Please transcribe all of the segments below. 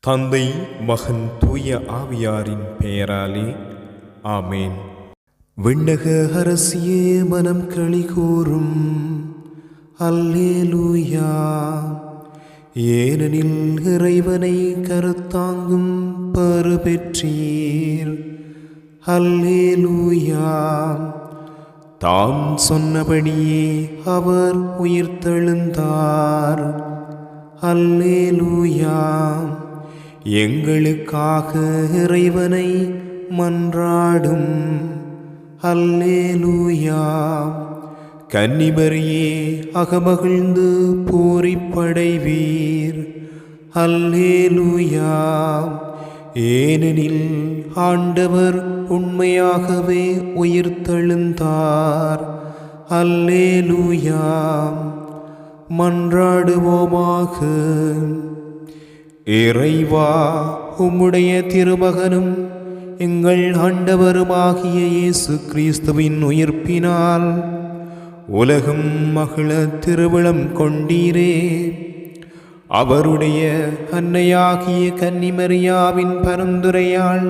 தந்தை, மகன், தூய ஆவியாரின் பெயராலே ஆமேன். விண்ணக அரசியே மனம் களி கூறும், அல்லேலூயா. ஏனெனில் இறைவனை கருத்தாங்கும் பரு பெற்றீர், அல்லேலூயா. தாம் சொன்னபடியே அவர் உயிர்த்தெழுந்தார், அல்லேலூயா. எங்களுக்காக இறைவனை மன்றாடும், அல்லேலூயா. கன்னிமரியே அகமகிழ்ந்து பூரிப்படைவீர், அல்லேலூயா. ஏனெனில் ஆண்டவர் உண்மையாகவே உயிர்த்தெழுந்தார், அல்லேலூயா. மன்றாடுவோமாக. இறைவா, உம்முடைய திருமகனும் எங்கள் ஆண்டவருமாகிய இயேசு கிறிஸ்துவின் உயிர்ப்பினால் உலகம் மகிழ திருவிழம் கொண்டீரே. அவருடைய அன்னையாகிய கன்னிமரியாவின் பரிந்துரையால்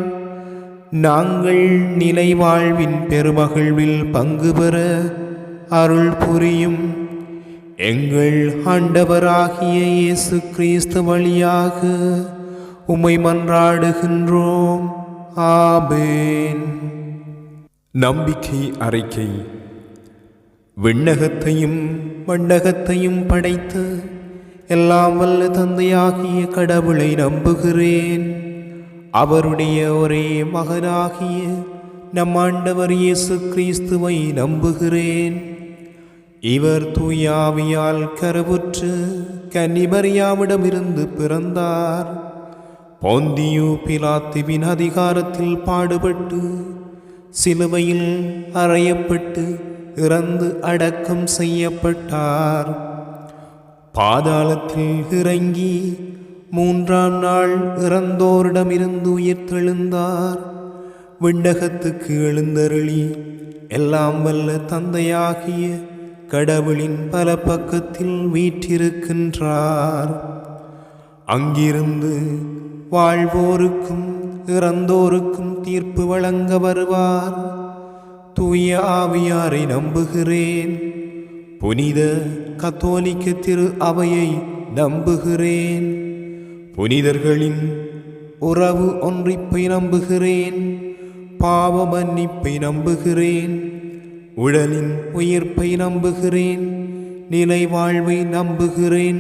நாங்கள் நிலை வாழ்வின் பெருமகிழ்வில் பங்கு பெற அருள் புரியும். எங்கள் ஆண்டவராகிய இயேசு கிறிஸ்து வழியாக உம்மை மன்றாடுகின்றோம், ஆமென். நம்பிக்கை அறிக்கை. விண்ணகத்தையும் மண்ணகத்தையும் படைத்த எல்லாம் வல்ல தந்தையாகிய கடவுளை நம்புகிறேன். அவருடைய ஒரே மகனாகிய நம் ஆண்டவர் இயேசு கிறிஸ்துவை நம்புகிறேன். இவர் தூய ஆவியால் கருவுற்று கன்னிமரியாவிடமிருந்து பிறந்தார். போந்தியு பிலாத்துவின் அதிகாரத்தில் பாடுபட்டு சிலுவையில் அறையப்பட்டு இறந்து அடக்கம் செய்யப்பட்டார். பாதாளத்தில் இறங்கி 3ஆம் நாள் இறந்தோரிடமிருந்து உயிர்த்தெழுந்தார். விண்ணகத்துக்கு எழுந்தருளி எல்லாம் வல்ல தந்தையாகிய கடவுளின் பல பக்கத்தில் வீற்றிருக்கின்றார். அங்கிருந்து வாழ்வோருக்கும் இறந்தோருக்கும் தீர்ப்பு வழங்க வருவார். தூய ஆவியாரை நம்புகிறேன். புனித கத்தோலிக்க திரு அவையை நம்புகிறேன். புனிதர்களின் உறவு ஒன்றிப்பை நம்புகிறேன். பாவ மன்னிப்பை நம்புகிறேன். உடலின் உயிர்ப்பை நம்புகிறேன். நிலை வாழ்வை நம்புகிறேன்,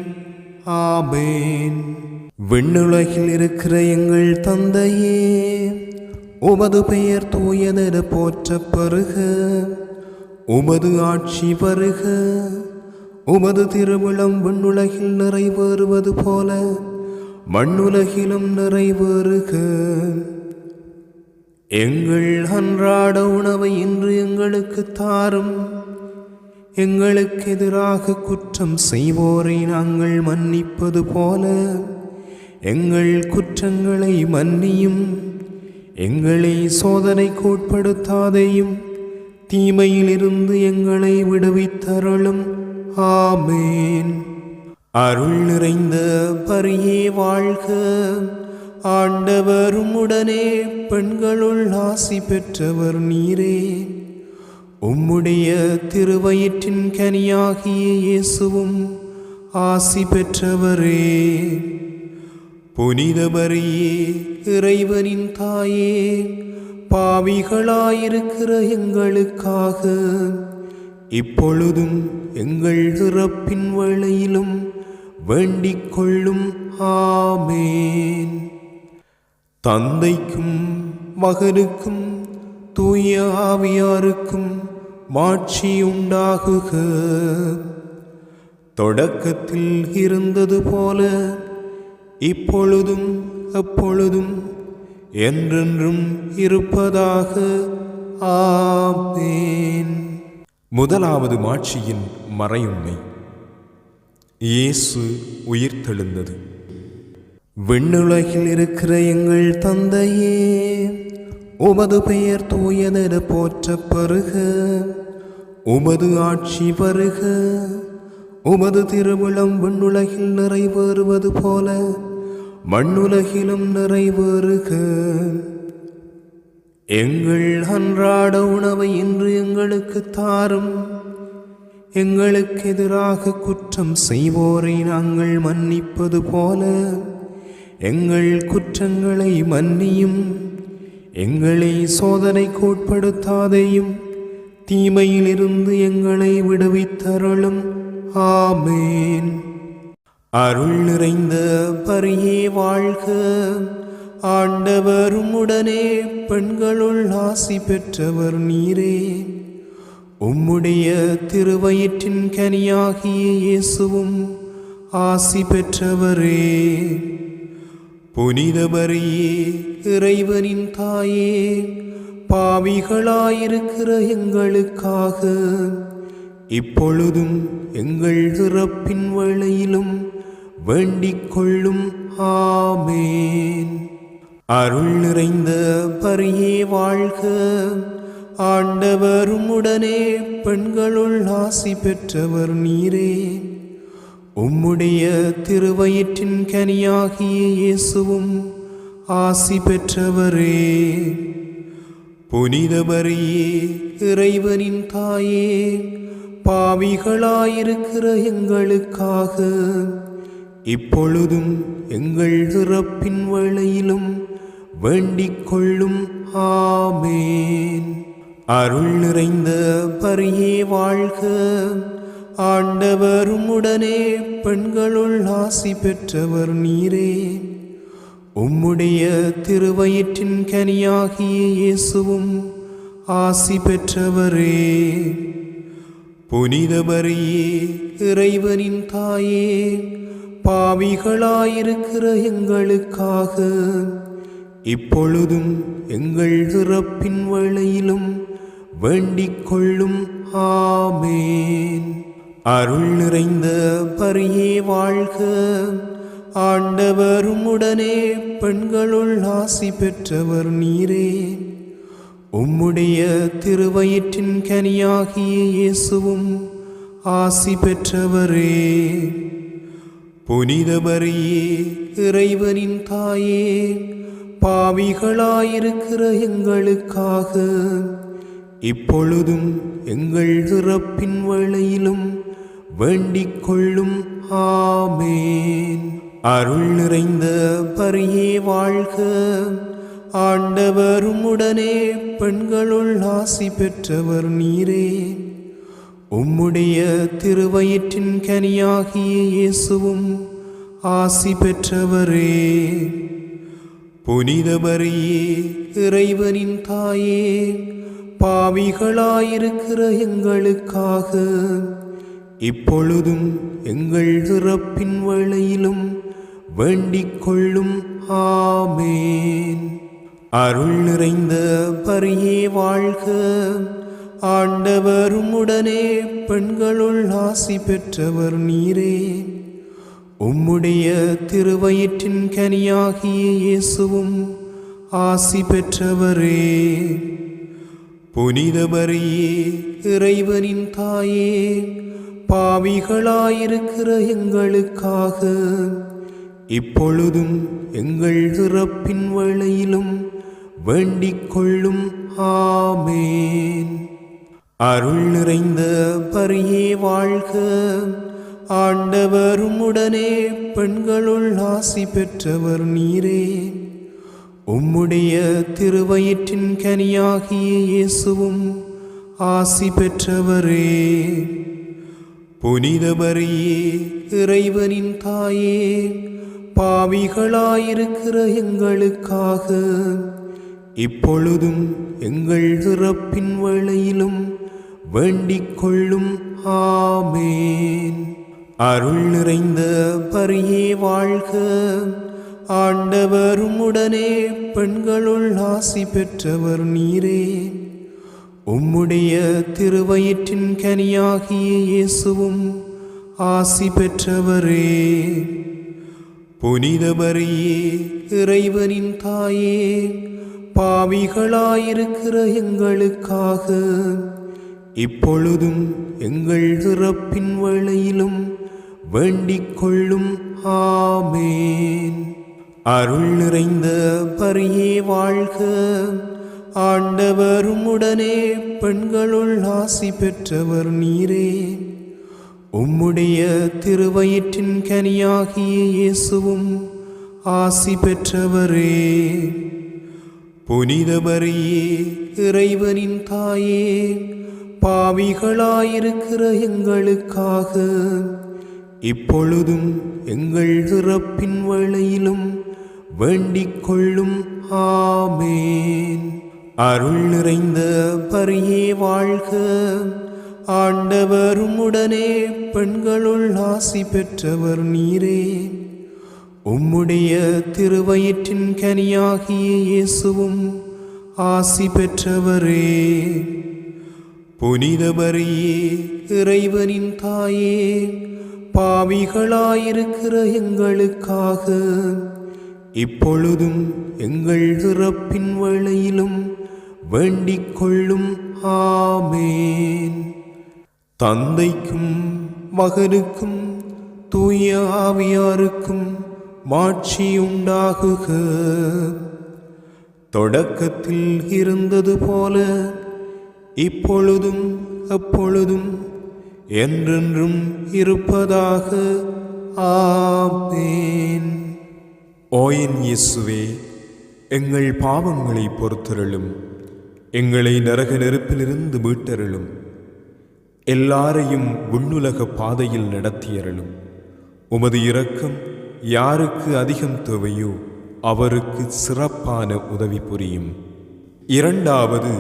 ஆமென். விண்ணுலகில் இருக்கிற எங்கள் தந்தையே, உமது பெயர் தூயதென போற்றப் பெறுக. உமது ஆட்சி வருக. உமது திருவுளம் விண்ணுலகில் நிறைவேறுவது போல மண்ணுலகிலும் நிறைவேறுக. எங்கள் அன்றாட உணவை இன்று எங்களுக்கு தாரும். எங்களுக்கு எதிராக குற்றம் செய்வோரை நாங்கள் மன்னிப்பது போல எங்கள் குற்றங்களை மன்னியும். எங்களை சோதனைக்கு உட்படுத்தாதேயும், தீமையிலிருந்து எங்களை விடுவித்தருளும், ஆமென். அருள் நிறைந்த பரியே வாழ்க. ஆண்டவரும் உடனே பெண்களுள் ஆசி பெற்றவர் நீரே. உம்முடைய திருவயிற்றின் கனியாகிய இயேசுவும் ஆசி பெற்றவரே. புனித மரியே, இறைவனின் தாயே, பாவிகளாயிருக்கிற எங்களுக்காக இப்பொழுதும் எங்கள் இறப்பின் வேளையிலும் வேண்டிக் கொள்ளும், ஆமென். தந்தைக்கும் மகனுக்கும் தூய ஆவியாருக்கும் மாட்சி உண்டாகுக. தொடக்கத்தில் இருந்தது போல இப்பொழுதும் எப்பொழுதும் என்றென்றும் இருப்பதாக, ஆமென். முதலாவது மாட்சியின் மறையுண்மை. இயேசு உயிர்த்தெழுந்தது. விண்ணுலகில் இருக்கிற எங்கள் தந்தையே, உமது பெயர் தூயதென போற்றப் பெறுக. உமது ஆட்சி வருக. உமது திருவுளம் விண்ணுலகில் நிறைவேறுவது போல மண்ணுலகிலும் நிறைவேறுக. எங்கள் அன்றாட உணவை இன்று எங்களுக்கு தாரும். எங்களுக்கு எதிராக குற்றம் செய்வோரை நாங்கள் மன்னிப்பது போல எங்கள் குற்றங்களை மன்னியும். எங்களை சோதனைக்கு உட்படுத்தாதேயும், தீமையிலிருந்து எங்களை விடுவித்தருளும். ஆமேன். அருள் நிறைந்த பரியே வாழ்க. ஆண்டவர் உம்முடனே, பெண்களுள் ஆசி பெற்றவர் நீரே. உம்முடைய திருவயிற்றின் கனியாகிய இயேசுவும் ஆசி பெற்றவரே. புனித மரியே, இறைவனின் தாயே, பாவிகளாயிருக்கிற எங்களுக்காக இப்பொழுதும் எங்கள் இறப்பின் வேளையிலும் வேண்டிக் கொள்ளும். ஆமேன். அருள் நிறைந்த பரியே வாழ்க. ஆண்டவர் உம்முடனே, பெண்களுள் ஆசி பெற்றவர் நீரே. உம்முடைய திருவயிற்றின் கனியாகிய இயேசுவும் ஆசி பெற்றவரே. புனித மரியே, இறைவனின் தாயே, பாவிகளாயிருக்கிற எங்களுக்காக இப்பொழுதும் எங்கள் இறப்பின் வேளையிலும் வேண்டிக் கொள்ளும். ஆமேன். அருள் நிறைந்த பரியே வாழ்க. ஆண்டவர் உம்முடனே, பெண்களுள் ஆசி பெற்றவர் நீரே. உம்முடைய திருவயிற்றின் கனியாகிய இயேசுவும் ஆசி பெற்றவரே. புனித மரியே, இறைவனின் தாயே, பாவிகளாயிருக்கிற எங்களுக்காக இப்பொழுதும் எங்கள் இறப்பின் வேளையிலும் வேண்டிக் கொள்ளும். ஆமேன். அருள் நிறைந்த பரியே வாழ்க. ஆண்டவர் உம்முடனே, பெண்களுள் ஆசி பெற்றவர் நீரே. உம்முடைய திருவயிற்றின் கனியாகிய இயேசுவும் ஆசி பெற்றவரே. புனித மரியே, இறைவனின் தாயே, பாவிகளாயிருக்கிற எங்களுக்காக இப்பொழுதும் எங்கள் இறப்பின் வேளையிலும் வேண்டிக் கொள்ளும். ஆமேன். அருள் நிறைந்த பரியே வாழ்க. ஆண்டவர் உம்முடனே, பெண்களுள் ஆசி பெற்றவர் நீரே. உம்முடைய திருவயிற்றின் கனியாகிய இயேசுவும் ஆசி பெற்றவரே. புனித மரியே, இறைவனின் தாயே, பாவிகளாயிருக்கிற எங்களுக்காக இப்பொழுதும் எங்கள் இறப்பின் வேளையிலும் வேண்டிக் கொள்ளும். ஆமேன். அருள் நிறைந்த பரியே வாழ்க. ஆண்டவர் உம்முடனே, பெண்களுள் ஆசி பெற்றவர் நீரே. உம்முடைய திருவயிற்றின் கனியாகிய இயேசுவும் ஆசி பெற்றவரே. புனித மரியே, இறைவனின் தாயே, பாவிகளாயிருக்கிற எங்களுக்காக இப்பொழுதும் எங்கள் இறப்பின் வேளையிலும் வேண்டிக் கொள்ளும். ஆமேன். அருள் நிறைந்த பரியே வாழ்க. ஆண்டவர் உம்முடனே, பெண்களுள் ஆசி பெற்றவர் நீரே. உம்முடைய திருவயிற்றின் கனியாகிய இயேசுவும் ஆசி பெற்றவரே. புனித மரியே, இறைவனின் தாயே, பாவிகளாயிருக்கிற எங்களுக்காக இப்பொழுதும் எங்கள் இறப்பின் வேளையிலும் வேண்டிக் கொள்ளும். ஆமேன். அருள் நிறைந்த பரியே வாழ்க. ஆண்டவர் உம்முடனே, பெண்களுள் ஆசி பெற்றவர் நீரே. உம்முடைய திருவயிற்றின் கனியாகிய இயேசுவும் ஆசி பெற்றவரே. புனித மரியே, இறைவனின் தாயே, பாவிகளாயிருக்கிற எங்களுக்காக இப்பொழுதும் எங்கள் இறப்பின் வேளையிலும் வேண்டிக் கொள்ளும். ஆமேன். அருள் நிறைந்த மரியே வாழ்க, ஆண்டவர் உம்முடனே பெண்களுள் ஆசி பெற்றவர் நீரே. உம்முடைய திருவயிற்றின் கனியாகிய இயேசுவும் ஆசி பெற்றவரே. புனித மரியே, இறைவனின் தாயே, பாவிகளாயிருக்கிற எங்களுக்காக இப்பொழுதும் எங்கள் இறப்பின் வேளையிலும் வேண்டிக் கொள்ளும். ஆமேன். அருள் நிறைந்த மரியே வாழ்க, ஆண்டவர் உம்முடனே பெண்களுள் ஆசி பெற்றவர் நீரே. உம்முடைய திருவயிற்றின் கனியாகிய இயேசுவும் ஆசி பெற்றவரே. புனித மரியே, இறைவனின் தாயே, பாவிகளாயிருக்கிற எங்களுக்காக இப்பொழுதும் எங்கள் இறப்பின் வேளையிலும் வேண்டிக் கொள்ளும். ஆமேன். தந்தைக்கும் மகனுக்கும் தூய ஆவியாருக்கும் மாட்சி உண்டாகுக. தொடக்கத்தில் இருந்தது போல இப்பொழுதும் எப்பொழுதும் என்றென்றும் இருப்பதாக. ஆமேன். ஓ என் இயேசுவே, எங்கள் பாவங்களை பொறுத்தருளும், எங்களை நரக நெருப்பிலிருந்து மீட்டருளும், எல்லாரையும் விண்ணுலக பாதையில் நடத்தியருளும். உமது இரக்கம் யாருக்கு அதிகம் தேவையோ அவருக்கு சிறப்பான உதவி புரியும். இரண்டாவது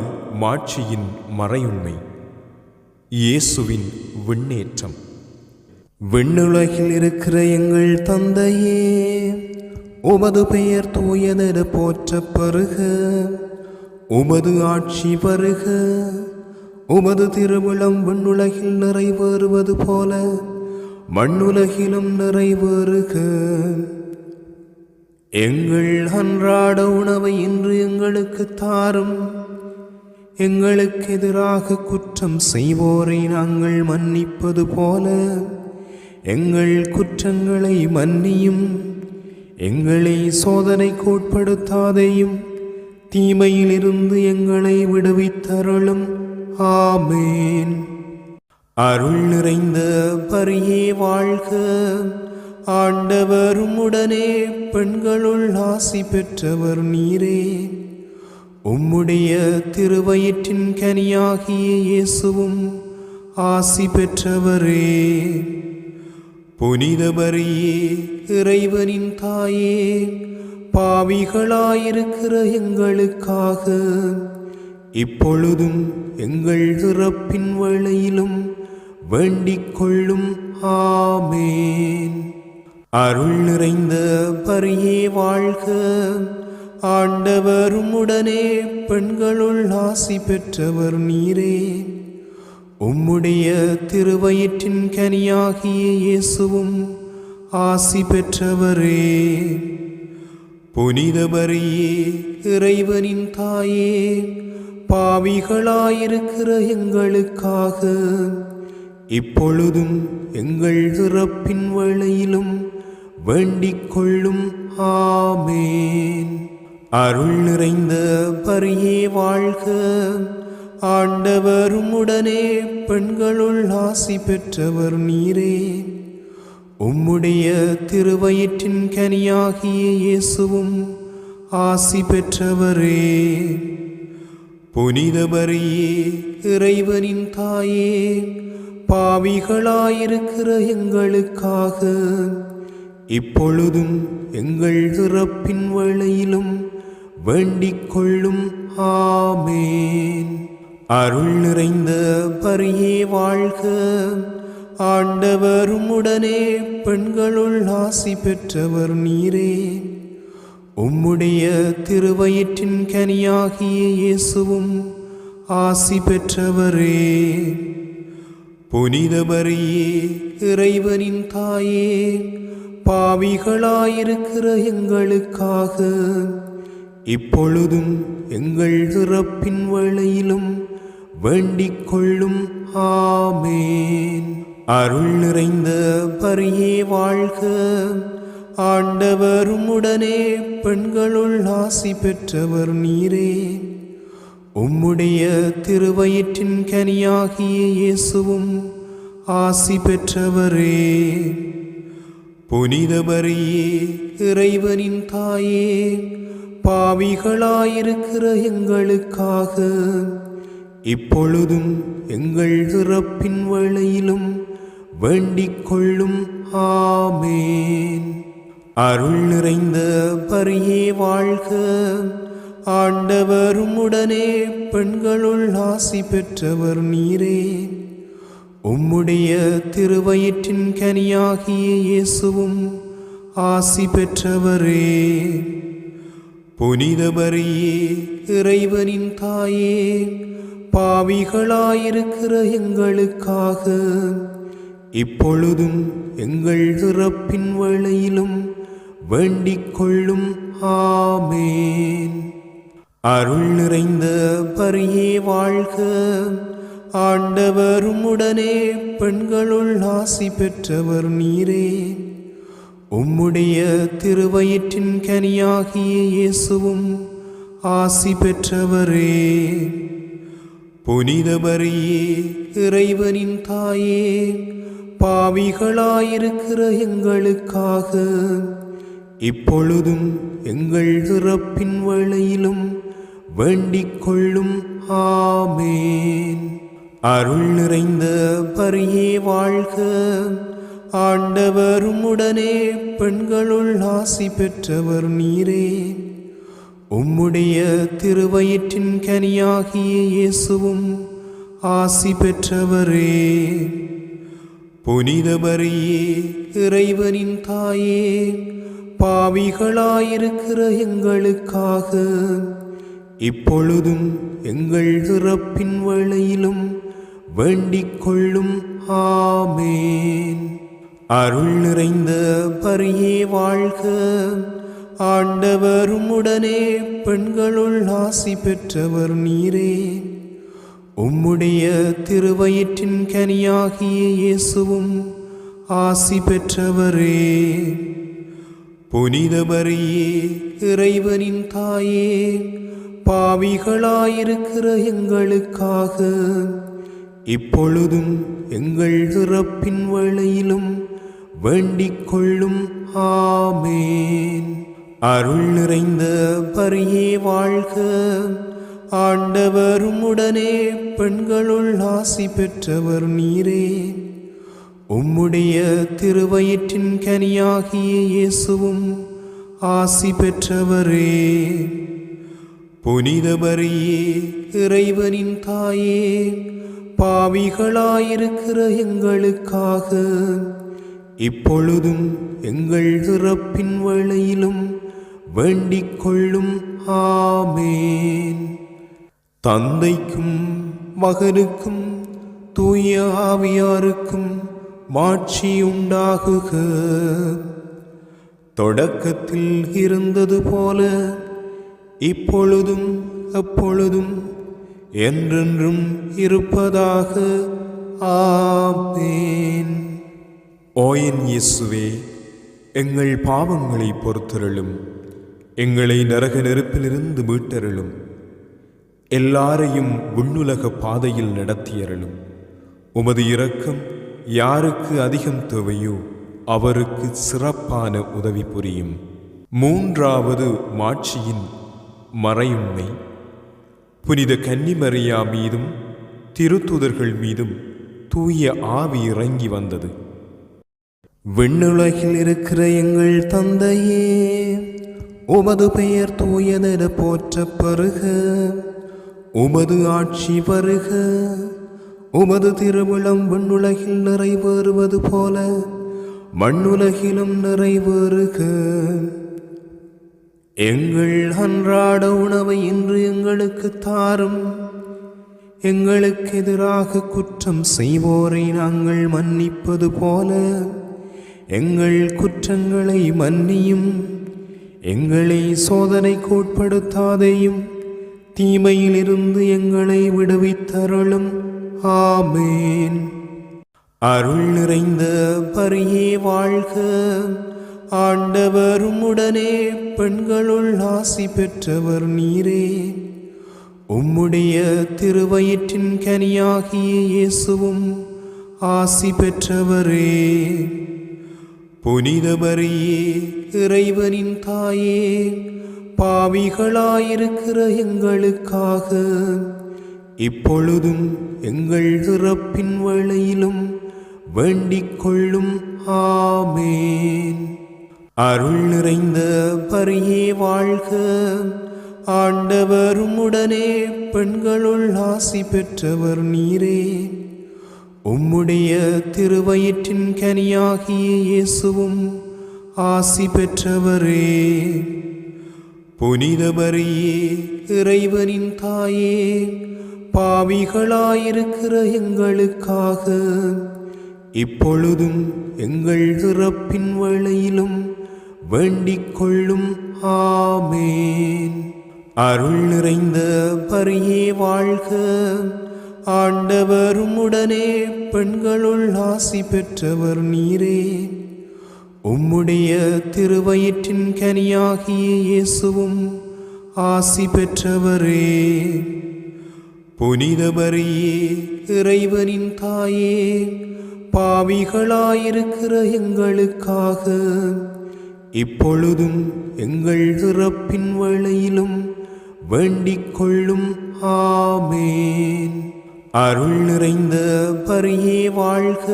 மாட்சியின் மறையுண்மை, இயேசுவின் விண்ணேற்றம். விண்ணுலகில் இருக்கிற எங்கள் தந்தையே, உமது பெயர் தூயதென போற்றப் பெறுக. உமது ஆட்சி வருக. உமது திருவுளம் விண்ணுலகில் நிறைவேறுவது போல மண்ணுலகிலும் நிறைவேறுக. எங்கள் அன்றாட உணவை இன்று எங்களுக்கு தாரும். எங்களுக்கு எதிராக குற்றம் செய்வோரை நாங்கள் மன்னிப்பது போல எங்கள் குற்றங்களை மன்னியும். எங்களை சோதனைக்கு உட்படுத்தாதேயும், தீமையிலிருந்து எங்களை விடுவித்தருளும். ஆமேன். அருள் நிறைந்த மரியே வாழ்க, ஆண்டவர் உம்முடனே பெண்களுள் ஆசி பெற்றவர் நீரே. உம்முடைய திருவயிற்றின் கனியாகிய இயேசுவும் ஆசி பெற்றவரே. புனித மரியே, இறைவனின் தாயே, பாவிகளாயிருக்கிற எங்களுக்காக இப்பொழுதும் எங்கள் இறப்பின் வேளையிலும் வேண்டிக் கொள்ளும். ஆமேன். அருள் நிறைந்த மரியே வாழ்க, ஆண்டவர் உம்முடனே பெண்களுள் ஆசி பெற்றவர் நீரே. உம்முடைய திருவயிற்றின் கனியாகிய இயேசுவும் ஆசி பெற்றவரே. புனித மரியே, இறைவனின் தாயே, பாவிகளாயிருக்கிற எங்களுக்காக இப்பொழுதும் எங்கள் இறப்பின் வேளையிலும் வேண்டிக் கொள்ளும். ஆமேன். அருள் நிறைந்த மரியே வாழ்க, ஆண்டவர் உம்முடனே பெண்களுள் ஆசி பெற்றவர் நீரே. உம்முடைய திருவயிற்றின் கனியாகிய இயேசுவும் ஆசி பெற்றவரே. புனித மரியே, இறைவனின் தாயே, பாவிகளாயிருக்கிற எங்களுக்காக இப்பொழுதும் எங்கள் இறப்பின் வேளையிலும் வேண்டிக் கொள்ளும். ஆமேன். அருள் நிறைந்த மரியே வாழ்க, ஆண்டவர் உம்முடனே பெண்களுள் ஆசி பெற்றவர் நீரே. உம்முடைய திருவயிற்றின் கனியாகிய இயேசுவும் ஆசி பெற்றவரே. புனித மரியே, இறைவனின் தாயே, பாவிகளாயிருக்கிற எங்களுக்காக இப்பொழுதும் எங்கள் இறப்பின் வேளையிலும் வேண்டிக் கொள்ளும். ஆமேன். அருள் நிறைந்த மரியே வாழ்க, ஆண்டவர் உம்முடனே பெண்களுள் ஆசி பெற்றவர் நீரே. உம்முடைய திருவயிற்றின் கனியாகிய இயேசுவும் ஆசி பெற்றவரே. புனித மரியே, இறைவனின் தாயே, பாவிகளாயிருக்கிற எங்களுக்காக இப்பொழுதும் எங்கள் இறப்பின் வேளையிலும் வேண்டிக் கொள்ளும். ஆமேன். அருள் நிறைந்த மரியே வாழ்க, ஆண்டவர் உம்முடனே பெண்களுள் ஆசி பெற்றவர் நீரே. உம்முடைய திருவயிற்றின் கனியாகிய இயேசுவும் ஆசி பெற்றவரே. புனித மரியே, இறைவனின் தாயே, பாவிகளாயிருக்கிற எங்களுக்காக இப்பொழுதும் எங்கள் இறப்பின் வேளையிலும் வேண்டிக் கொள்ளும். ஆமேன். அருள் நிறைந்த மரியே வாழ்க, ஆண்டவர் உம்முடனே பெண்களுள் ஆசி பெற்றவர் நீரே. உம்முடைய திருவயிற்றின் கனியாகிய இயேசுவும் ஆசி பெற்றவரே. புனித மரியே, இறைவனின் தாயே, பாவிகளாயிருக்கிற எங்களுக்காக இப்பொழுதும் எங்கள் இறப்பின் வேளையிலும் வேண்டிக் கொள்ளும். ஆமேன். அருள் நிறைந்த மரியே வாழ்க, ஆண்டவர் உம்முடனே பெண்களுள் ஆசி பெற்றவர் நீரே. உம்முடைய திருவயிற்றின் கனியாகிய இயேசுவும் ஆசி பெற்றவரே. புனித மரியே, இறைவனின் தாயே, பாவிகளாயிருக்கிற எங்களுக்காக இப்பொழுதும் எங்கள் இறப்பின் வேளையிலும் வேண்டிக் கொள்ளும். ஆமேன். அருள் நிறைந்த மரியே வாழ்க, ஆண்டவர் உம்முடனே பெண்களுள் ஆசி பெற்றவர் நீரே. உம்முடைய திருவயிற்றின் கனியாகிய இயேசுவும் ஆசி பெற்றவரே. புனித மரியே, இறைவனின் தாயே, பாவிகளாயிருக்கிற எங்களுக்காக இப்பொழுதும் எங்கள் இறப்பின் வேளையிலும் வேண்டிக் கொள்ளும். ஆமேன். அருள் நிறைந்த மரியே வாழ்க, ஆண்டவர் உம்முடனே பெண்களுள் ஆசி பெற்றவர் நீரே. உம்முடைய திருவயிற்றின் கனியாகிய இயேசுவும் ஆசி பெற்றவரே. புனித மரியே, இறைவனின் தாயே, பாவிகளாயிருக்கிற எங்களுக்காக இப்பொழுதும் எங்கள் இறப்பின் வேளையிலும் வேண்டிக் கொள்ளும். ஆமேன். தந்தைக்கும் மகனுக்கும் தூய ஆவியாருக்கும் மாட்சி உண்டாகுக. தொடக்கத்தில் இருந்தது போல இப்பொழுதும் எப்பொழுதும் என்றென்றும் இருப்பதாக. ஆமேன். ஓ என் இயேசுவே, எங்கள் பாவங்களை பொறுத்தருளும், எங்களை நரக நெருப்பிலிருந்து மீட்டருளும், எல்லாரையும் விண்ணுலக பாதையில் நடத்தியருளும். உமது இரக்கம் யாருக்கு அதிகம் தேவையோ அவருக்கு சிறப்பான உதவி புரியும். மூன்றாவது மாட்சியின் மறையுண்மை. புனித கன்னிமரியா மீதும் திருத்தூதர்கள் மீதும் தூய ஆவி இறங்கி வந்தது. விண்ணுலகில் இருக்கிற எங்கள் தந்தையே, உமது பெயர் தூயதென போற்றப் பெறுக. உமது ஆட்சி வருக. உமது திருவிழம் விண்ணுலகில் நிறைவேறுவது போல மண்ணுலகிலும் நிறைவேறுக. எங்கள் அன்றாட உணவை இன்று எங்களுக்கு தாரும். எங்களுக்கு எதிராக குற்றம் செய்வோரை நாங்கள் மன்னிப்பது போல எங்கள் குற்றங்களை மன்னியும். எங்களை சோதனைக்கு உட்படுத்தாதேயும், தீமையிலிருந்து எங்களை விடுவித்தருளும். ஆமேன். அருள் நிறைந்த மரியே வாழ்க, ஆண்டவர் உம்முடனே பெண்களுள் ஆசி பெற்றவர் நீரே. உம்முடைய திருவயிற்றின் கனியாகிய இயேசுவும் ஆசி பெற்றவரே. புனித மரியே, இறைவனின் தாயே, பாவிகளாயிருக்கிற எங்களுக்காக இப்பொழுதும் எங்கள் இறப்பின் வேளையிலும் வேண்டிக் கொள்ளும். ஆமேன். அருள் நிறைந்த மரியே வாழ்க, ஆண்டவர் உம்முடனே பெண்களுள் ஆசி பெற்றவர் நீரே. உம்முடைய திருவயிற்றின் கனியாகிய இயேசுவும் ஆசி பெற்றவரே. புனித மரியே, இறைவனின் தாயே, பாவிகளாயிருக்கிற எங்களுக்காக இப்பொழுதும் எங்கள் இறப்பின் வேளையிலும் வேண்டிக் கொள்ளும். ஆமேன். அருள் நிறைந்த மரியே வாழ்க, ஆண்டவர் உம்முடனே பெண்களுள் ஆசி பெற்றவர் நீரே. உம்முடைய திருவயிற்றின் கனியாகிய இயேசுவும் ஆசி பெற்றவரே. புனித மரியே, இறைவனின் தாயே, பாவிகளாயிருக்கிற எங்களுக்காக இப்பொழுதும் எங்கள் இறப்பின் வேளையிலும் வேண்டிக் கொள்ளும். ஆமேன். அருள் நிறைந்த மரியே வாழ்க,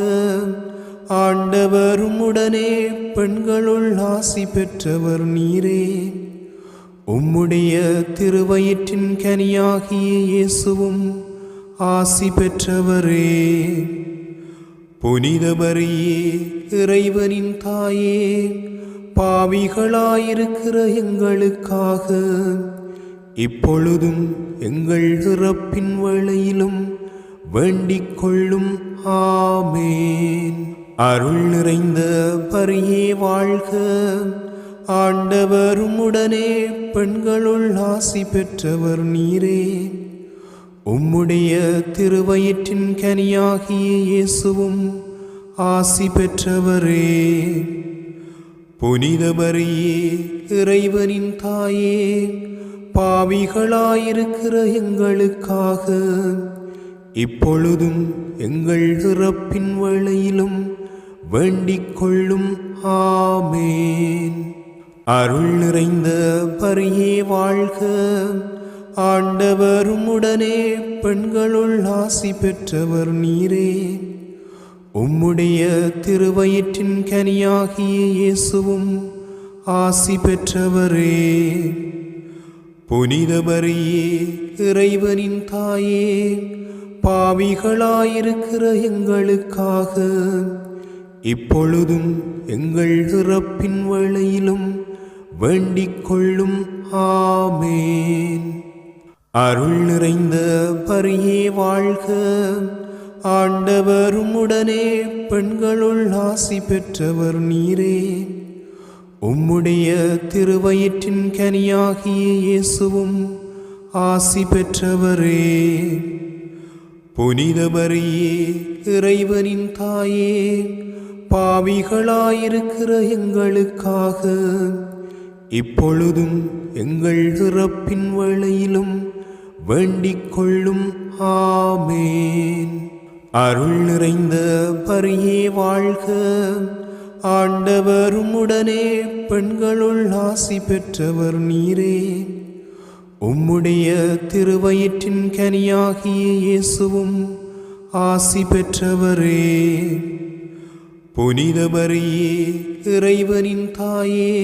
ஆண்டவர் உம்முடனே பெண்களுள் ஆசி பெற்றவர் நீரே. உம்முடைய திருவயிற்றின் கனியாகிய இயேசுவும் ஆசி பெற்றவரே. புனித மரியே, இறைவனின் தாயே, பாவிகளாயிருக்கிற எங்களுக்காக இப்பொழுதும் எங்கள் இறப்பின் வேளையிலும் வேண்டிக் கொள்ளும். ஆமேன். அருள் நிறைந்த மரியே வாழ்க, ஆண்டவர் உம்முடனே பெண்களுள் ஆசி பெற்றவர் நீரே. உம்முடைய திருவயிற்றின் கனியாகிய இயேசுவும் ஆசி பெற்றவரே. புனித மரியே, இறைவனின் தாயே, பாவிகளாயிருக்கிற எங்களுக்காக இப்பொழுதும் எங்கள் இறப்பின் வேளையிலும் வேண்டிக் கொள்ளும். ஆமேன். அருள் நிறைந்த மரியே வாழ்க, ஆண்டவர் உம்முடனே பெண்களுள் ஆசி பெற்றவர் நீரே. உம்முடைய திருவயிற்றின் கனியாகிய இயேசுவும் ஆசி பெற்றவரே. புனித மரியே, இறைவனின் தாயே, பாவிகளாயிருக்கிற எங்களுக்காக இப்பொழுதும் எங்கள் இறப்பின் வேளையிலும் வேண்டிக் கொள்ளும். ஆமேன். அருள் நிறைந்த மரியே வாழ்க, ஆண்டவர் உம்முடனே பெண்களுள் ஆசி பெற்றவர் நீரே. உம்முடைய திருவயிற்றின் கனியாகிய இயேசுவும் ஆசி பெற்றவரே. புனித மரியே, இறைவனின் தாயே, பாவிகளாயிருக்கிற எங்களுக்காக இப்பொழுதும் எங்கள் இறப்பின் வேளையிலும் வேண்டிக் கொள்ளும். ஆமேன். அருள் நிறைந்த மரியே வாழ்க, ஆண்டவர் உம்முடனே பெண்களுள் ஆசி பெற்றவர் நீரே. உம்முடைய திருவயிற்றின் கனியாகிய இயேசுவும் ஆசி பெற்றவரே. புனித மரியே, இறைவனின் தாயே,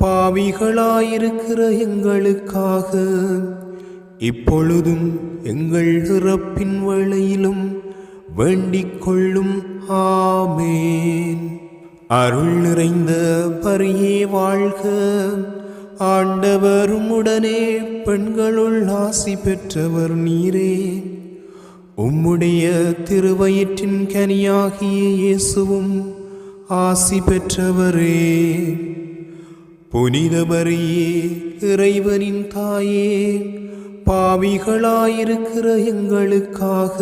பாவிகளாயிருக்கிற எங்களுக்காக இப்பொழுதும் எங்கள் இறப்பின் வேளையிலும் வேண்டிக் கொள்ளும். ஆமேன். அருள் நிறைந்த மரியே வாழ்க, ஆண்டவர் உம்முடனே பெண்களுள் ஆசி பெற்றவர் நீரே. உம்முடைய திருவயிற்றின் கனியாகிய இயேசுவும் ஆசி பெற்றவரே. புனித மரியே, இறைவனின் தாயே, பாவிகளாயிருக்கிற எங்களுக்காக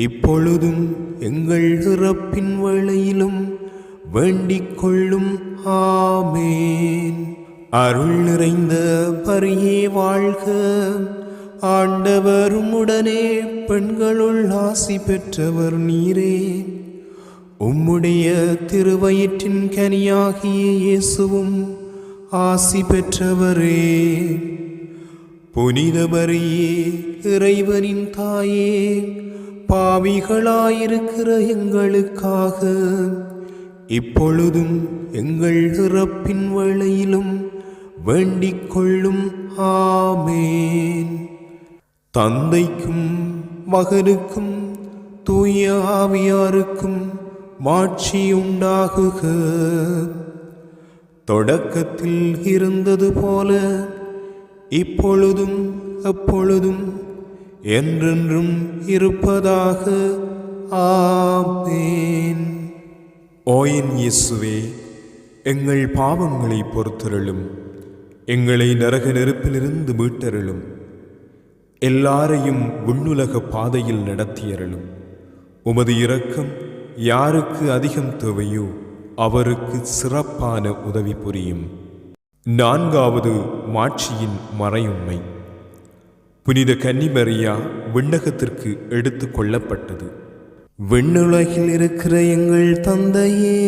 இப்பொழுதும் எங்கள் இறப்பின் வேளையிலும் வேண்டிக் கொள்ளும். ஆமேன். அருள் நிறைந்த மரியே வாழ்க, ஆண்டவர் உம்முடனே, பெண்களுள் ஆசி பெற்றவர் நீரே. உம்முடைய திருவயிற்றின் கனியாகிய இயேசுவும் ஆசி பெற்றவரே. புனித மரியே, இறைவனின் தாயே, பாவிகளாயிருக்கிற எங்களுக்காக இப்பொழுதும் எங்கள் இறப்பின் வேளையிலும் வேண்டிக் கொள்ளும். ஆமேன். தந்தைக்கும் மகனுக்கும் தூய ஆவியாருக்கும் மாட்சி உண்டாகுக. தொடக்கத்தில் இருந்தது போல இப்பொழுதும் எப்பொழுதும் என்றென்றும் இருப்பதாக. ஆமேன். ஓ என் இயேசுவே, எங்கள் பாவங்களை பொறுத்தருளும், எங்களை நரக நெருப்பிலிருந்து மீட்டருளும், எல்லாரையும் விண்ணுலக பாதையில் நடத்தியருளும். உமது இரக்கம் யாருக்கு அதிகம் தேவையோ அவருக்கு சிறப்பான உதவி புரியும். 4வது மாட்சியின் மறையுண்மை. புனித கன்னிமரியா விண்ணகத்திற்கு எடுத்து கொள்ளப்பட்டது. விண்ணுலகில் இருக்கிற எங்கள் தந்தையே,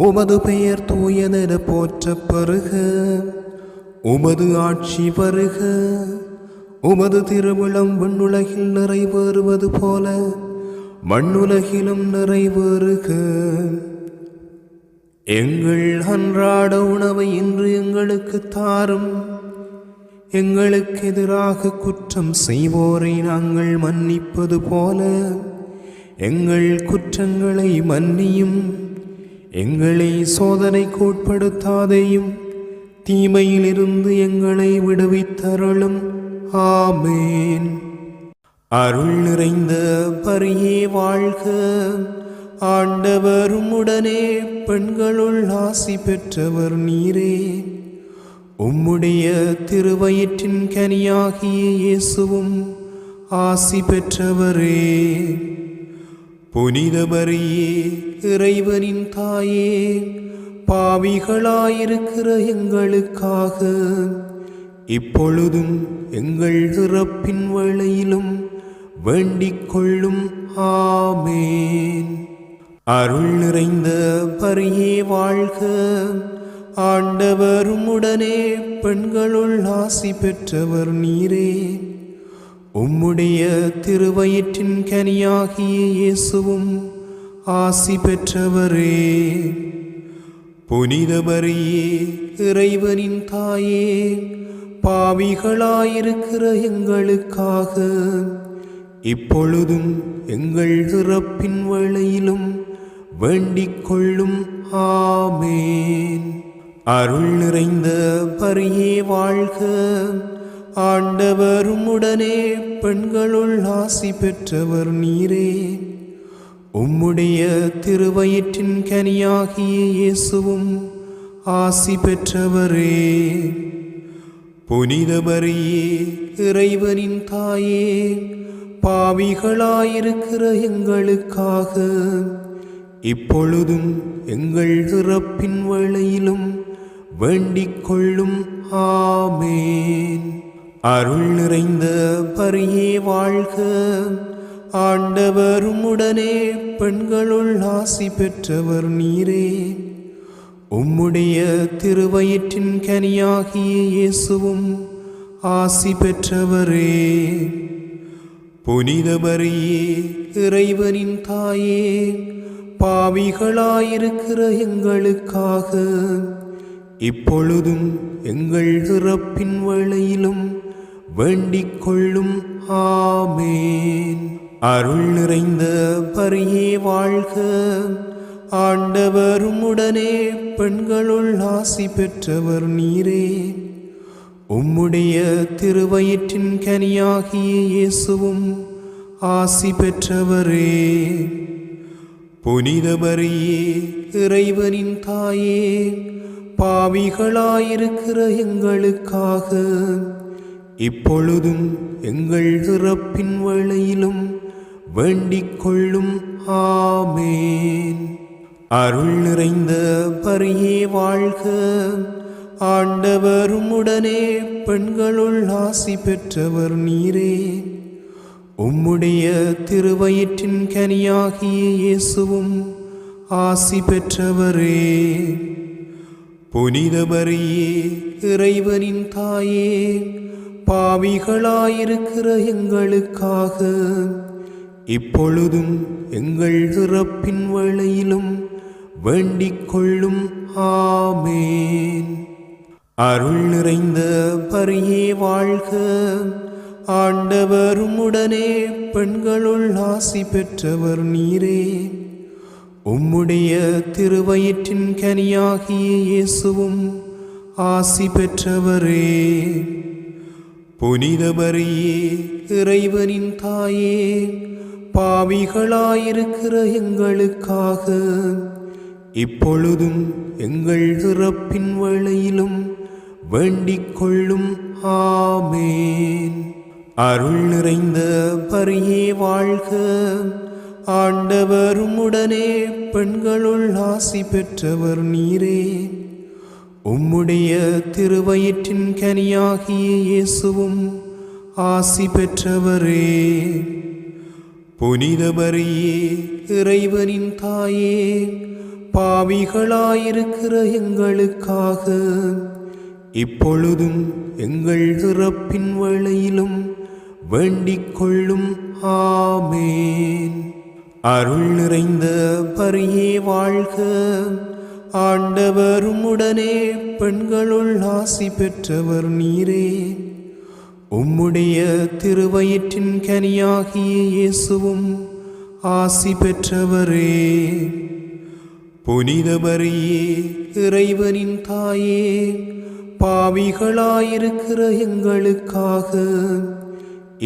உமது பெயர் தூயதென போற்றப் பெறுக. உமது ஆட்சி வருக. உமது திருவுளம் விண்ணுலகில் நிறைவேறுவது போல மண்ணுலகிலும் நிறைவேறுக. எங்கள் அன்றாட உணவை இன்று எங்களுக்கு தாரும். எங்களுக்கு எதிராக குற்றம் செய்வோரை நாங்கள் மன்னிப்பது போல எங்கள் குற்றங்களை மன்னியும். எங்களை சோதனைக்கு உட்படுத்தாதேயும், தீமையிலிருந்து எங்களை விடுவித்தருளும். ஆமேன். அருள் நிறைந்த மரியே வாழ்க, ஆண்டவர் உம்முடனே, பெண்களுள் ஆசி பெற்றவர் நீரே. உம்முடைய திருவயிற்றின் கனியாகிய இயேசுவும் ஆசி பெற்றவரே. புனித மரியே, இறைவனின் தாயே, பாவிகளாயிருக்கிற எங்களுக்காக இப்பொழுதும் எங்கள் இறப்பின் வேளையிலும் வேண்டிக் கொள்ளும். ஆமேன். அருள் நிறைந்த மரியே வாழ்க, ஆண்டவர் உம்முடனே, பெண்களுள் ஆசி பெற்றவர் நீரே. உம்முடைய திருவயிற்றின் கனியாகிய இயேசுவும் ஆசி பெற்றவரே. புனித மரியே, இறைவனின் தாயே, பாவிகளாயிருக்கிற எங்களுக்காக இப்பொழுதும் எங்கள் இறப்பின் வேளையிலும் வேண்டிக் கொள்ளும். ஆமேன். அருள் நிறைந்த மரியே வாழ்க, ஆண்டவர் உம்முடனே, பெண்களுள் ஆசி பெற்றவர் நீரே. உம்முடைய திருவயிற்றின் கனியாகிய இயேசுவும் ஆசி பெற்றவரே. புனித மரியே, இறைவனின் தாயே, பாவிகளாயிருக்கிற எங்களுக்காக இப்பொழுதும் எங்கள் இறப்பின் வேளையிலும் வேண்டிக் கொள்ளும். ஆமேன். அருள் நிறைந்த மரியே வாழ்க, ஆண்டவர் உம்முடனே, பெண்களுள் ஆசி பெற்றவர் நீரே. உம்முடைய திருவயிற்றின் கனியாகிய இயேசுவும் ஆசி பெற்றவரே. புனித மரியே, இறைவனின் தாயே, பாவிகளாயிருக்கிற எங்களுக்காக இப்பொழுதும் எங்கள் இறப்பின் வேளையிலும் வேண்டிக் கொள்ளும். ஆமேன். அருள் நிறைந்த மரியே வாழ்க, ஆண்டவர் உம்முடனே, பெண்களுள் ஆசி பெற்றவர் நீரே. உம்முடைய திருவயிற்றின் கனியாகிய இயேசுவும் ஆசி பெற்றவரே. புனித மரியே, இறைவனின் தாயே, பாவிகளாயிருக்கிற எங்களுக்காக இப்பொழுதும் எங்கள் இறப்பின் வேளையிலும் வேண்டிக் கொள்ளும். ஆமேன். அருள் நிறைந்த பரியே வாழ்க. ஆண்டவர் உம்முடனே பெண்களுள் ஆசி பெற்றவர் நீரே. உம்முடைய திருவயிற்றின் கனியாகிய இயேசுவும் ஆசி பெற்றவரே. புனித மரியே, இறைவனின் தாயே, பாவிகளாயிருக்கிற எங்களுக்காக இப்பொழுதும் எங்கள் இறப்பின் வேளையிலும் வேண்டிக் கொள்ளும். ஆமேன். அருள் நிறைந்த பரியே வாழ்க. ஆண்டவர் உம்முடனே பெண்களுள் ஆசி பெற்றவர் நீரே. உம்முடைய திருவயிற்றின் கனியாகிய இயேசுவும் ஆசி பெற்றவரே. புனித மரியே, இறைவனின் தாயே, பாவிகளாயிருக்கிற எங்களுக்காக இப்பொழுதும் எங்கள் இறப்பின் வேளையிலும் வேண்டிக் கொள்ளும். ஆமேன். அருள் நிறைந்த பரியே வாழ்க. ஆண்டவர் உம்முடனே பெண்களுள் ஆசி பெற்றவர் நீரே. உம்முடைய திருவயிற்றின் கனியாகிய இயேசுவும் ஆசி பெற்றவரே. புனித மரியே, இறைவனின் தாயே, பாவிகளாயிருக்கிற எங்களுக்காக இப்பொழுதும் எங்கள் இறப்பின் வேளையிலும் வேண்டிக் கொள்ளும். ஆமேன். அருள் நிறைந்த பரியே வாழ்க. ஆண்டவர் உம்முடனே பெண்களுள் ஆசி பெற்றவர் நீரே. உம்முடைய திருவயிற்றின் கனியாகிய இயேசுவும் ஆசி பெற்றவரே. புனித மரியே, இறைவனின் தாயே, பாவிகளாயிருக்கிற எங்களுக்காக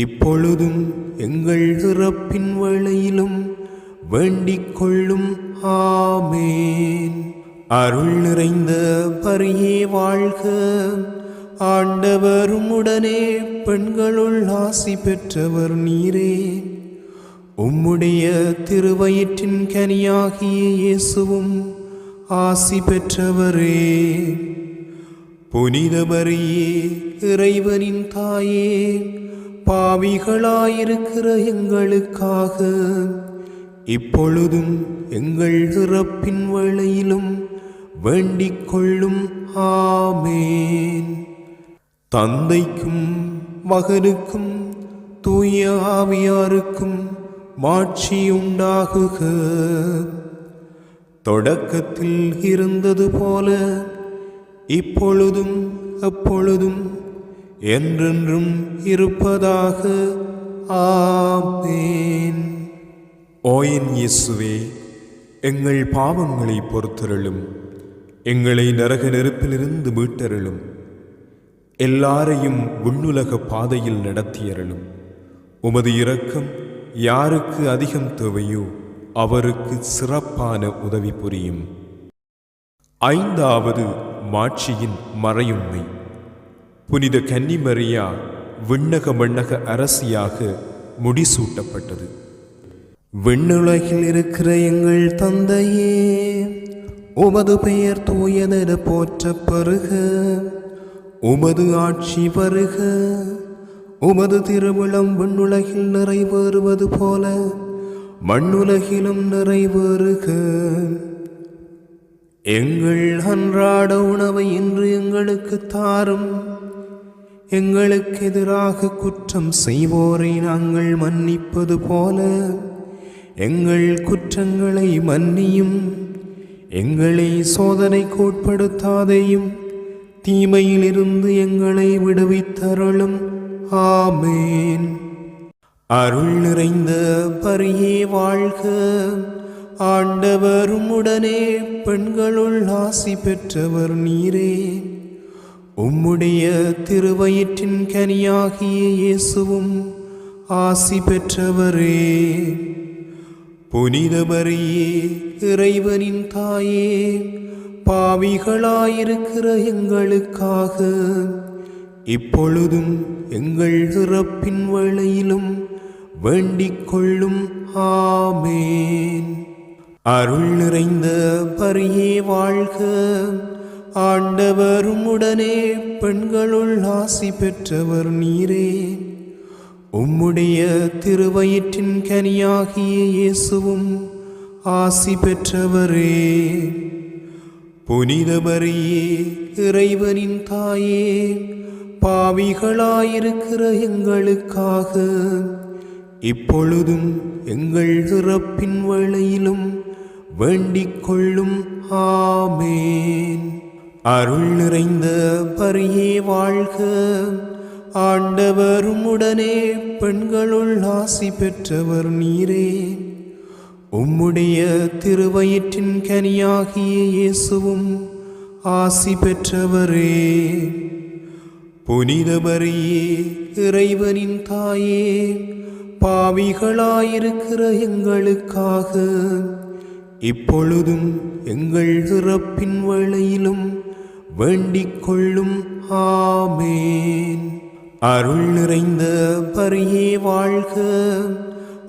இப்பொழுதும் எங்கள் இறப்பின் வேளையிலும் வேண்டிக் கொள்ளும். ஆமேன். அருள் நிறைந்த பரியே வாழ்க. ஆண்டவர் உம்முடனே பெண்களுள் ஆசி பெற்றவர் நீரே. உம்முடைய திருவயிற்றின் கனியாகிய இயேசுவும் ஆசி பெற்றவரே. புனித மரியே, இறைவனின் தாயே, பாவிகளாயிருக்கிற எங்களுக்காக இப்பொழுதும் எங்கள் இறப்பின் வேளையிலும் வேண்டிக் கொள்ளும். ஆமேன். தந்தைக்கும் மகனுக்கும் தூய ஆவியாருக்கும் மாட்சி உண்டாகுக. தொடக்கத்தில் இருந்தது போல இப்பொழுதும் எப்பொழுதும் என்றென்றும் இருப்பதாக. ஆமேன். ஓ என் இயேசுவே, எங்கள் பாவங்களை பொறுத்தருளும். எங்களை நரக நெருப்பிலிருந்து மீட்டருளும். எல்லாரையும் விண்ணுலக பாதையில் நடத்தியருளும். உமது இரக்கம் யாருக்கு அதிகம் தேவையோ அவருக்கு சிறப்பான உதவி புரியும். ஐந்தாவது மாட்சியின் மறையுண்மை. புனித கன்னிமரியா விண்ணக மண்ணக அரசியாக முடிசூட்டப்பட்டது. விண்ணுலகில் இருக்கிற எங்கள் தந்தையே, உமது பெயர் தூயதென போற்றப் பெறுக. உமது ஆட்சி வருக. உமது திருவுளம் விண்ணுலகில் நிறைவேறுவது போல மண்ணுலகிலும் நிறைவேறுக. எங்கள் அன்றாட உணவை இன்று எங்களுக்கு தாரும். எங்களுக்கு எதிராக குற்றம் செய்வோரை நாங்கள் மன்னிப்பது போல எங்கள் குற்றங்களை மன்னியும். எங்களை சோதனைக்கு உட்படுத்தாதேயும், தீமையிலிருந்து எங்களை விடுவித்தருளும். ஆமேன். அருள் நிறைந்த பரியே வாழ்க. ஆண்டவர் உம்முடனே பெண்களுள் ஆசி பெற்றவர் நீரே. உம்முடைய திருவயிற்றின் கனியாகிய இயேசுவும் ஆசி பெற்றவரே. புனித மரியே, இறைவனின் தாயே, பாவிகளாயிருக்கிற எங்களுக்காக இப்பொழுதும் எங்கள் இறப்பின் வேளையிலும் வேண்டிக் கொள்ளும். ஆமேன். அருள் நிறைந்த பரியே வாழ்க. ஆண்டவர் உம்முடனே பெண்களுள் ஆசி பெற்றவர் நீரே. உம்முடைய திருவயிற்றின் கனியாகிய இயேசுவும் ஆசி பெற்றவரே. புனித மரியே, இறைவனின் தாயே, பாவிகளாயிருக்கிற எங்களுக்காக இப்பொழுதும் எங்கள் இறப்பின் வேளையிலும் வேண்டிக் கொள்ளும். ஆமேன். அருள் நிறைந்த பரியே வாழ்க. ஆண்டவர் உம்முடனே பெண்களுள் ஆசி பெற்றவர் நீரே. உம்முடைய திருவயிற்றின் கனியாகிய இயேசுவும் ஆசி பெற்றவரே. புனித மரியே, இறைவனின் தாயே, பாவிகளாயிருக்கிற எங்களுக்காக இப்பொழுதும் எங்கள் இறப்பின் வேளையிலும் வேண்டிக் கொள்ளும். ஆமேன். அருள் நிறைந்த பரியே வாழ்க.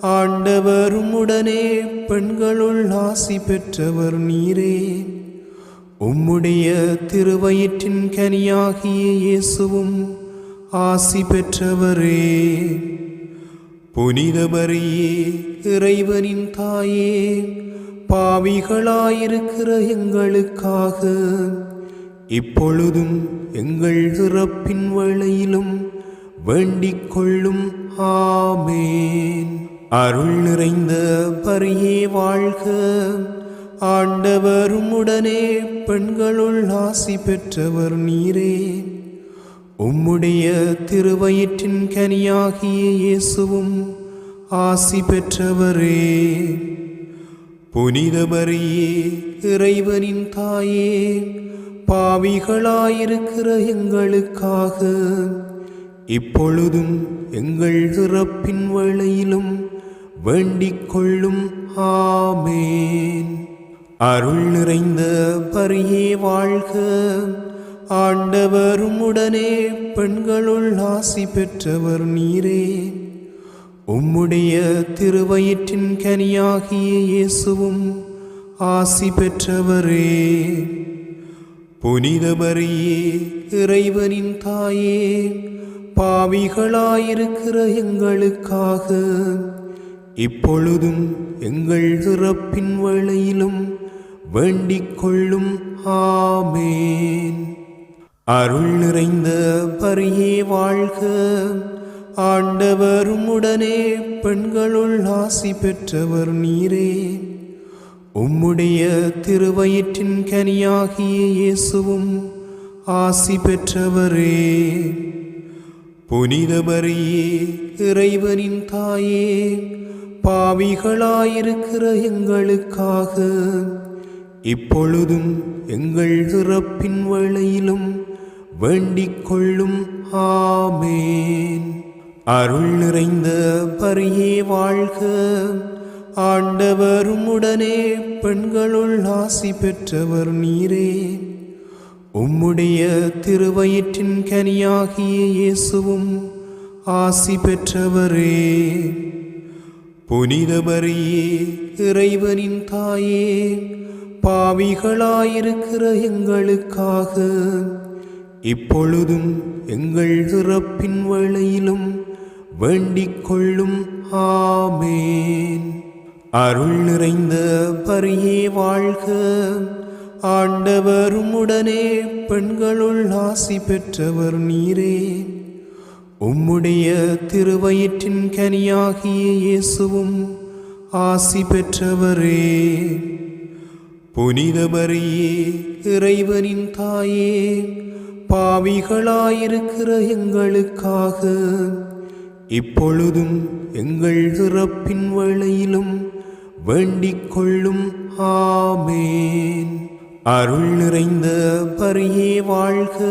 ஆண்டவர் உம்முடனே பெண்களுள் ஆசி பெற்றவர் நீரே. உம்முடைய திருவயிற்றின் கனியாகிய இயேசுவும் ஆசி பெற்றவரே. புனித மரியே, இறைவனின் தாயே, பாவிகளாயிருக்கிற எங்களுக்காக இப்பொழுதும் எங்கள் இறப்பின் வேளையிலும் வேண்டிக் கொள்ளும். ஆமேன். அருள் நிறைந்த பரியே வாழ்க. ஆண்டவர் உம்முடனே பெண்களுள் ஆசி பெற்றவர் நீரே. உம்முடைய திருவயிற்றின் கனியாகிய இயேசுவும் ஆசி பெற்றவரே. புனித மரியே, இறைவனின் தாயே, பாவிகளாயிருக்கிற எங்களுக்காக இப்பொழுதும் எங்கள் இறப்பின் வேளையிலும் வேண்டிக் கொள்ளும். ஆமேன். அருள் நிறைந்த பரியே வாழ்க. ஆண்டவர் உம்முடனே பெண்களுள் ஆசி பெற்றவர் நீரே. உம்முடைய திருவயிற்றின் கனியாகிய இயேசுவும் ஆசி பெற்றவரே. புனித மரியே, இறைவனின் தாயே, பாவிகளாயிருக்கிற எங்களுக்காக இப்பொழுதும் எங்கள் இறப்பின் வேளையிலும் வேண்டிக் கொள்ளும். ஆமேன். அருள் நிறைந்த பரியே வாழ்க. ஆண்டவர் உம்முடனே பெண்களுள் ஆசி பெற்றவர் நீரே. உம்முடைய திருவயிற்றின் கனியாகிய இயேசுவும் ஆசி பெற்றவரே. புனித மரியே, இறைவனின் தாயே, பாவிகளாயிருக்கிற எங்களுக்காக இப்பொழுதும் எங்கள் இறப்பின் வேளையிலும் வேண்டிக் கொள்ளும். ஆமேன். அருள் நிறைந்த பரியே வாழ்க. ஆண்டவர் உம்முடனே பெண்களுள் ஆசி பெற்றவர் நீரே. உம்முடைய திருவயிற்றின் கனியாகிய இயேசுவும் ஆசி பெற்றவரே. புனித மரியே, இறைவனின் தாயே, பாவிகளாயிருக்கிற எங்களுக்காக இப்பொழுதும் எங்கள் இறப்பின் வேளையிலும் வேண்டிக் கொள்ளும். ஆமேன். அருள் நிறைந்த பரியே வாழ்க. ஆண்டவர் உம்முடனே பெண்களுள் ஆசி பெற்றவர் நீரே. உம்முடைய திருவயிற்றின் கனியாகிய இயேசுவும் ஆசி பெற்றவரே. புனித மரியே, இறைவனின் தாயே, பாவிகளாயிருக்கிற எங்களுக்காக இப்பொழுதும் எங்கள் இறப்பின் வேளையிலும் வேண்டிக் கொள்ளும். ஆமேன். அருள் நிறைந்த பரியே வாழ்க.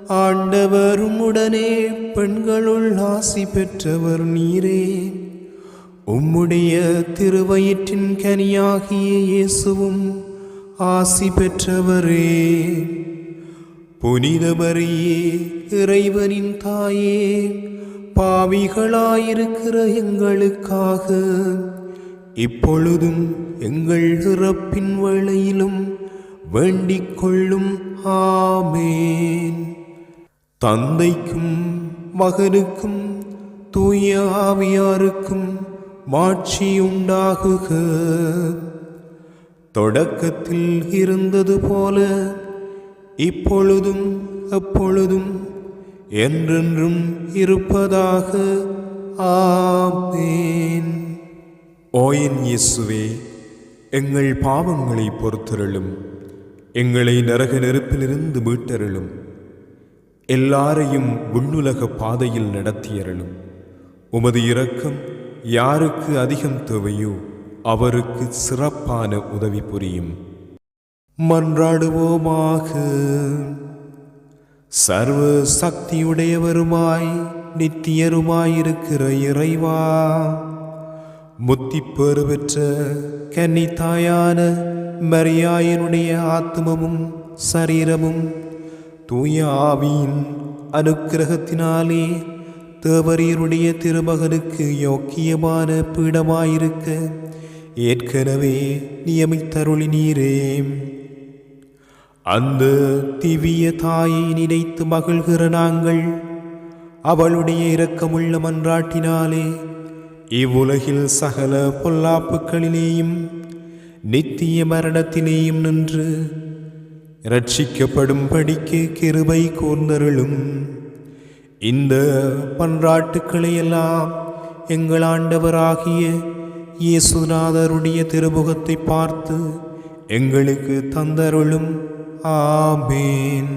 ஆண்டவர் உம்முடனே பெண்களுள் ஆசி பெற்றவர் நீரே. உம்முடைய திருவயிற்றின் கனியாகிய இயேசுவும் ஆசி பெற்றவரே. புனித மரியே, இறைவனின் தாயே, பாவிகளாயிருக்கிற எங்களுக்காக இப்பொழுதும் எங்கள் இறப்பின் வேளையிலும் வேண்டிக் கொள்ளும். ஆமேன். தந்தைக்கும் மகனுக்கும் தூய ஆவியாருக்கும் மாட்சி உண்டாகுக. தொடக்கத்தில் இருந்தது போல இப்பொழுதும் எப்பொழுதும் என்றென்றும் இருப்பதாக. ஆமேன். ஓ என் இயேசுவே, எங்கள் பாவங்களை பொறுத்தருளும், எங்களை நரக நெருப்பிலிருந்து மீட்டருளும், எல்லாரையும் விண்ணுலக பாதையில் நடத்தியருளும். உமது இரக்கம் யாருக்கு அதிகம் தேவையோ அவருக்கு சிறப்பான உதவி புரியும். மன்றாடுவோமாக. சர்வ சக்தியுடையவருமாய் நித்தியருமாயிருக்கிற இறைவா, முத்திப்பேறு பெற்ற கன்னி தாயான மரியாயினுடைய ஆத்மமும் சரீரமும் தூய ஆவியின் அனுக்கிரகத்தினாலே தேவரீருடைய திருமகனுக்கு யோக்கியமான பீடமாயிருக்க ஏற்கனவே நியமித்தருளினீரே. அந்த திவ்ய தாயை நினைத்து மகிழ்கிற நாங்கள் அவளுடைய இரக்கமுள்ள மன்றாட்டினாலே இவ்வுலகில் சகல பொல்லாப்புக்களிலேயும் நித்திய மரணத்திலேயும் நின்று இரட்சிக்கப்படும் படிக்கு கிருபை கூர்ந்தருளும். இந்த பன்றாட்டுக்களை எல்லாம் எங்கள் ஆண்டவராகிய இயேசுநாதருடைய திருமுகத்தை பார்த்து எங்களுக்கு தந்தருளும். ஆமேன்.